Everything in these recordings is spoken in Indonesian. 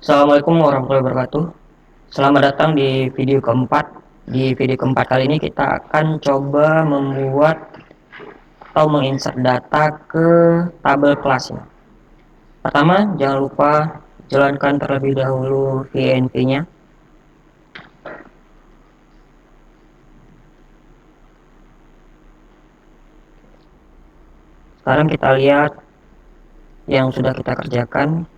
Assalamualaikum warahmatullahi wabarakatuh. Selamat datang di video keempat. Di video keempat kali ini kita akan coba membuat atau menginsert data ke tabel kelasnya. Pertama, jangan lupa jalankan terlebih dahulu VNV-nya. Sekarang kita lihat yang sudah kita kerjakan.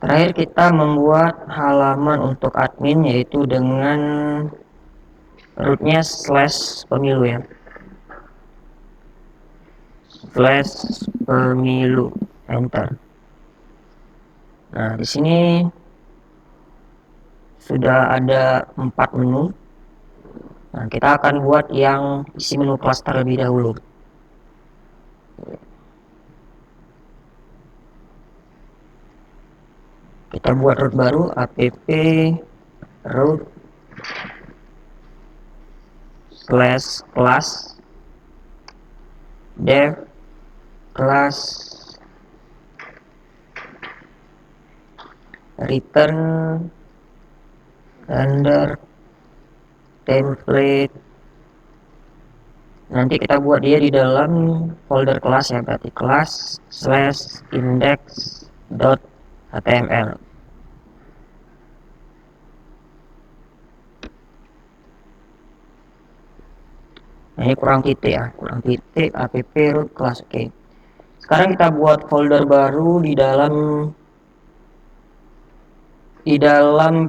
Terakhir kita membuat halaman untuk admin, yaitu dengan rootnya /pemilu ya, /pemilu, enter. Nah, di sini sudah ada 4 menu. Nah, kita akan buat yang isi menu kelas terlebih dahulu. Kita buat root baru, app root /class dev class return render template. Nanti kita buat dia di dalam folder kelas ya, berarti kelas /index.html. Nah, ini kurang titik ya, kurang titik app root class. Oke. Sekarang kita buat folder baru di dalam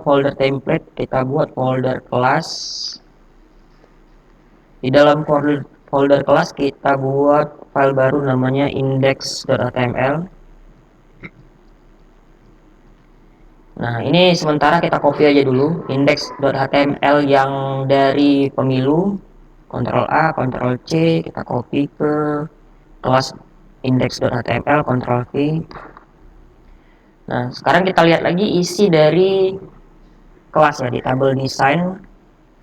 folder template. Kita buat folder kelas. Di dalam folder kelas kita buat file baru namanya index.html. Nah, ini sementara kita copy aja dulu index.html yang dari pemilu. Ctrl A, Ctrl C, kita copy ke kelas index.html, Ctrl V. Nah, sekarang kita lihat lagi isi dari kelas ya, di tabel design.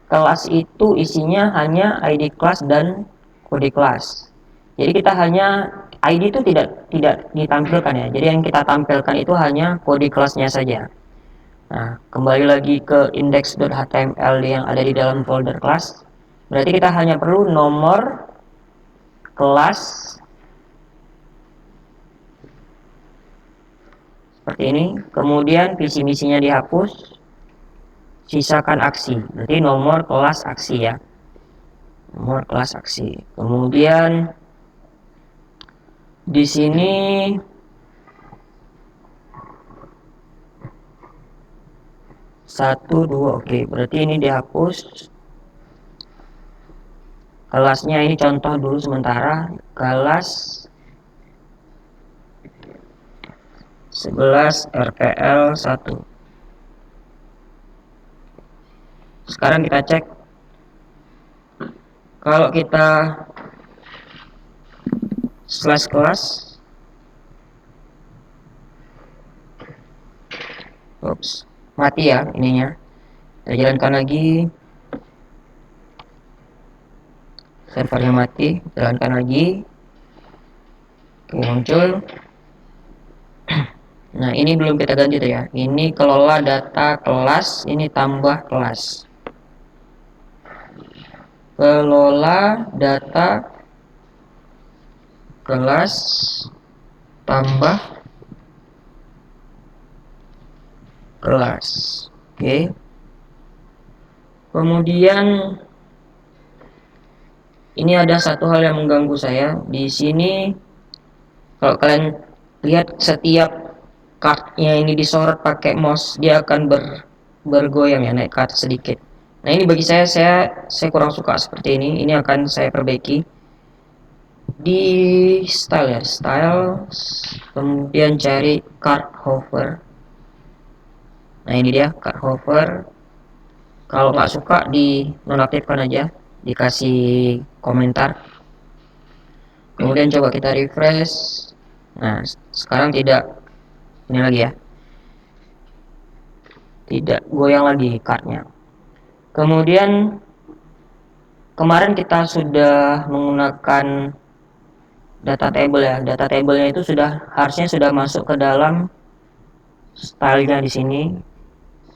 Kelas itu isinya hanya ID kelas dan kode kelas. Jadi kita hanya ID itu tidak ditampilkan ya. Jadi yang kita tampilkan itu hanya kode kelasnya saja. Nah, kembali lagi ke index.html yang ada di dalam folder kelas. Berarti kita hanya perlu nomor kelas seperti ini. Kemudian visi misinya dihapus. Sisakan aksi. Berarti nomor kelas aksi ya. Nomor kelas aksi. Kemudian di sini satu dua, oke. Berarti ini dihapus. Kelasnya ini contoh dulu sementara. Kelas 11 RPL 1. Sekarang kita cek. Kalau kita /kelas, mati ya ininya. Kita jalankan lagi. Servernya mati, jalankan lagi. Oke, muncul. Nah, ini belum kita ganti tuh ya. Ini kelola data kelas, ini tambah kelas. Kelola data kelas tambah kelas. Oke. Kemudian ini ada satu hal yang mengganggu saya. Di sini kalau kalian lihat setiap kartnya ini disorot pakai mouse, dia akan bergoyang ya, naik ke atas sedikit. Nah, ini bagi saya kurang suka seperti ini. Ini akan saya perbaiki di style ya, style, kemudian cari card hover. Nah, ini dia card hover. Kalau nggak suka di nonaktifkan aja, dikasih komentar. Kemudian coba kita refresh. Nah, sekarang tidak ini lagi ya, tidak goyang lagi cardnya. Kemudian kemarin kita sudah menggunakan data table ya. Data tablenya itu harusnya sudah masuk ke dalam stylenya di sini.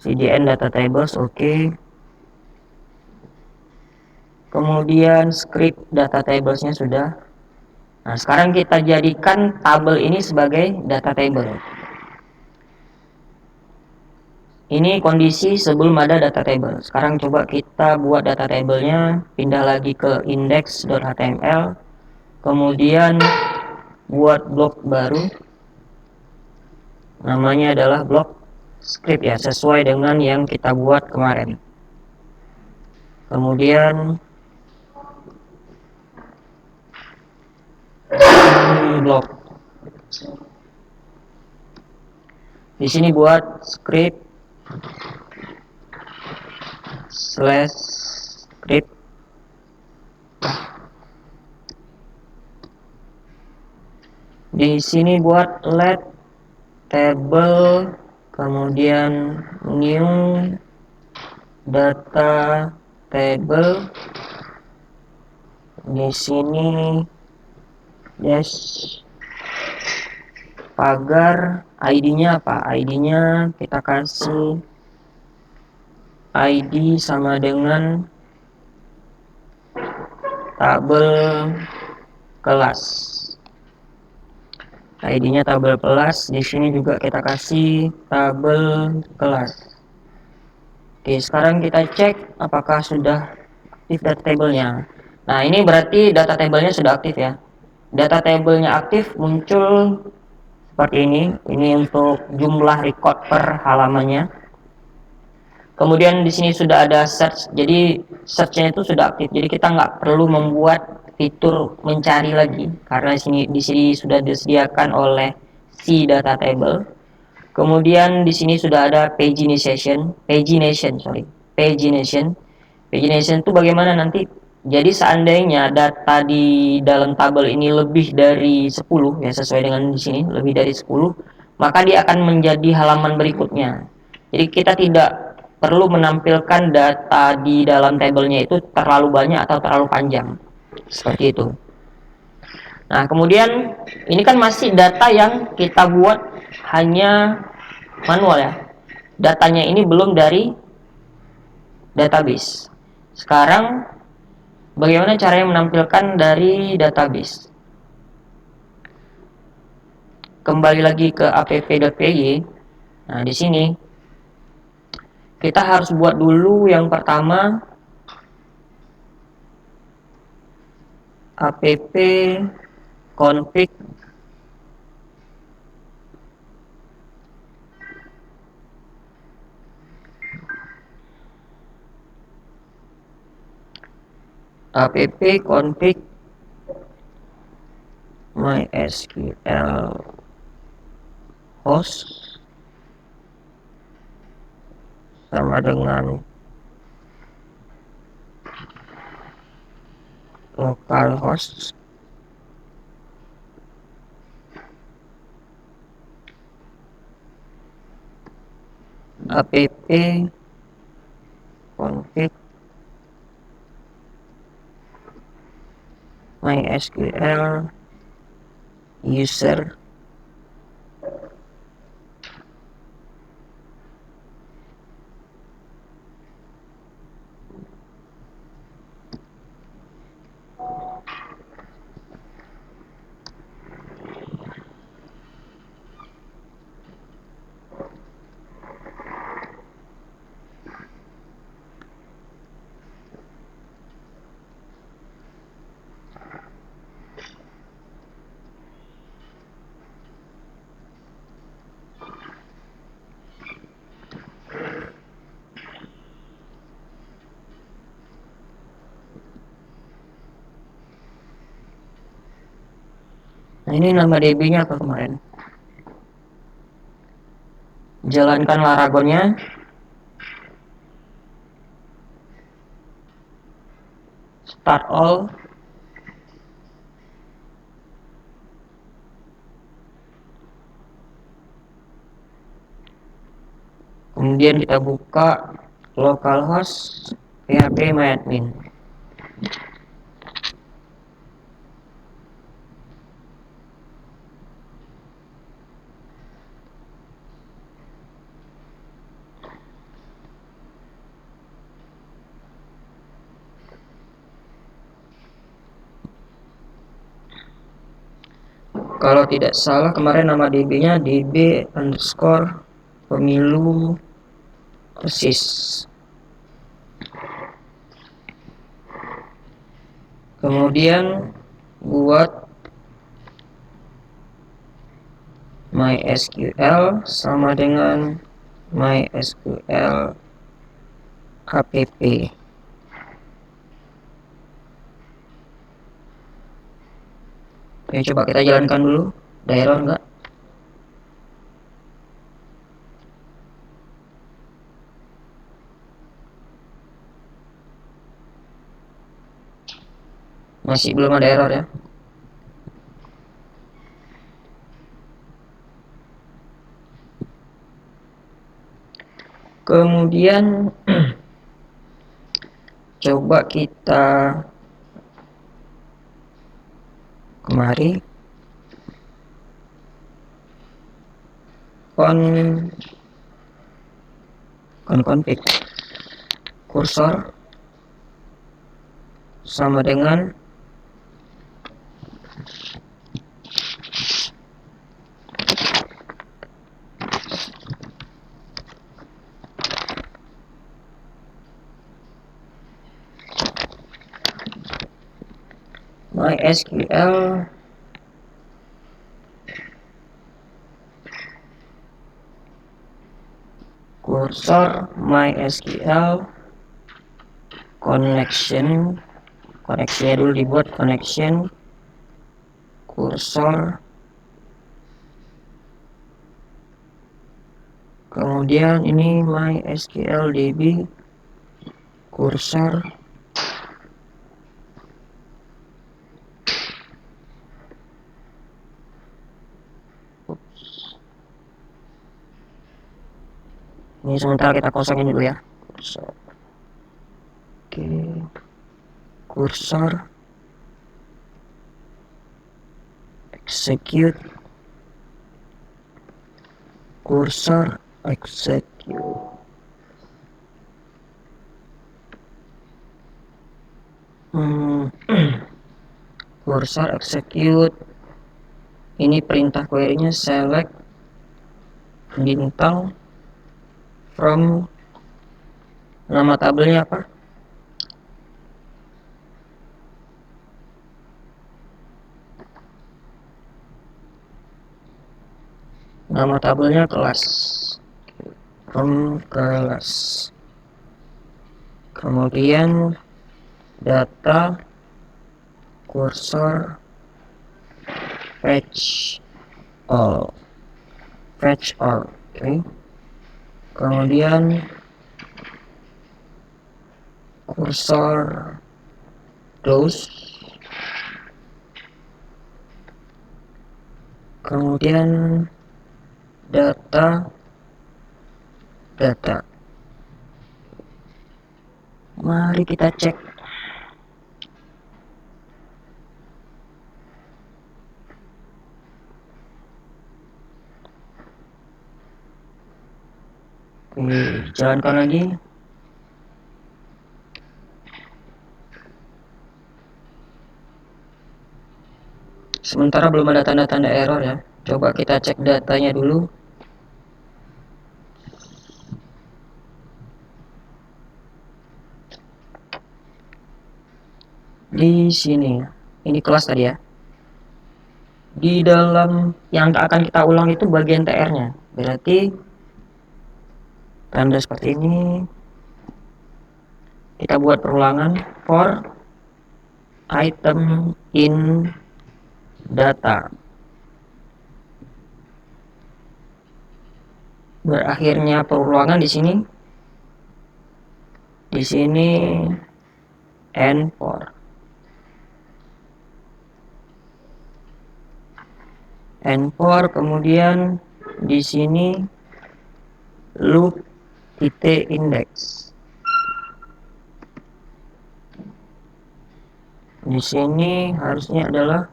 CDN data tables, oke. Kemudian script data tablesnya sudah. Nah, sekarang kita jadikan tabel ini sebagai data table. Ini kondisi sebelum ada data table. Sekarang coba kita buat data tablenya, pindah lagi ke index.html, kemudian buat blok baru, namanya adalah blok script ya, sesuai dengan yang kita buat kemarin. Kemudian blok, di sini buat script slash script. Di sini buat let table, kemudian new data table. Di sini yes, pagar ID-nya apa? ID-nya kita kasih ID sama dengan tabel kelas. ID-nya tabel kelas. Di sini juga kita kasih tabel kelas. Oke, sekarang kita cek apakah sudah aktif data tablenya. Nah, ini berarti data tablenya sudah aktif ya. Data tablenya aktif muncul seperti ini. Ini untuk jumlah record per halamannya. Kemudian di sini sudah ada search. Jadi search-nya itu sudah aktif. Jadi kita nggak perlu membuat fitur mencari lagi karena di sini sudah disediakan oleh si data table. Kemudian di sini sudah ada pagination. Pagination itu bagaimana nanti? Jadi seandainya data di dalam tabel ini lebih dari 10 ya, sesuai dengan di sini lebih dari 10, maka dia akan menjadi halaman berikutnya. Jadi kita tidak perlu menampilkan data di dalam tabelnya itu terlalu banyak atau terlalu panjang. Seperti itu. Nah, kemudian ini kan masih data yang kita buat hanya manual ya. Datanya ini belum dari database. Sekarang bagaimana caranya menampilkan dari database? Kembali lagi ke app.py. Nah, di sini kita harus buat dulu yang pertama app config mysql host sama dengan localhost app config mysql user. Nah, ini nama DB-nya apa kemarin? Jalankan Laragonnya. Start all. Kemudian kita buka localhost phpMyAdmin. Kalau tidak salah kemarin nama DB-nya DB_pemilu persis. Kemudian buat MySQL sama dengan MySQL app. Oke, coba kita jalankan dulu. Ada error enggak? Masih belum ada error ya. Kemudian coba kita kemari config kursor sama dengan MySQL kursor MySQL connection dulu dibuat connection kursor, kemudian ini MySQL DB kursor ini sementara kita kosongin dulu ya. Kursor execute kursor execute. Kursor execute ini perintah query-nya select bintang from nama tabelnya apa? Nama tabelnya kelas, from kelas. Kemudian data kursor fetch all. Oke. Kemudian kursor close. Kemudian data. Mari kita cek. Oke, jalankan lagi. Sementara belum ada tanda-tanda error ya. Coba kita cek datanya dulu. Di sini, ini kelas tadi ya. Di dalam yang akan kita ulang itu bagian TR-nya. Berarti tanda seperti ini. Kita buat perulangan for item in data. Berakhirnya perulangan di sini. Di sini N4. N4, kemudian di sini loop titik indeks. Di sini harusnya adalah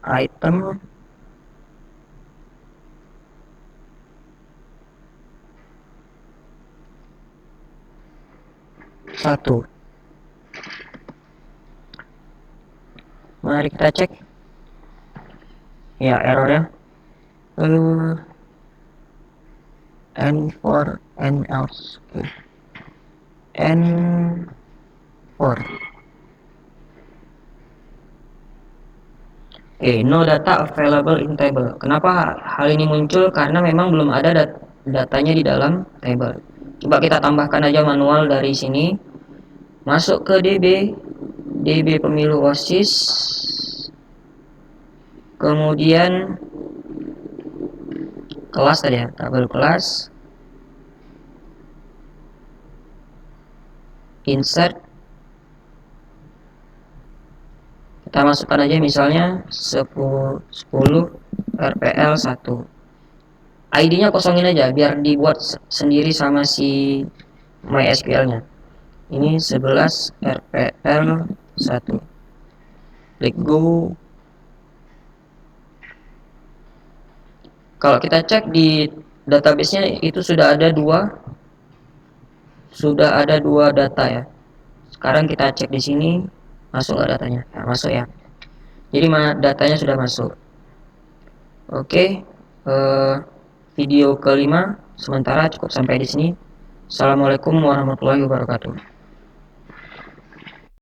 item satu. Mari kita cek. Ya, errornya N4 N else N4. No data available in table. Kenapa hal ini muncul? Karena memang belum ada datanya di dalam table. Coba kita tambahkan aja manual dari sini. Masuk ke DB pemilu OSIS. Kemudian kelas tadi ya, tabel kelas. Insert. Kita masukkan aja misalnya 10 RPL 1. ID-nya kosongin aja biar dibuat sendiri sama si MySQL-nya. Ini 11 RPL 1. Klik go. Kalau kita cek di database-nya itu sudah ada dua data ya. Sekarang kita cek di sini masuk nggak datanya? Nah, masuk ya. Jadi datanya sudah masuk. Oke, video kelima sementara cukup sampai di sini. Assalamualaikum warahmatullahi wabarakatuh.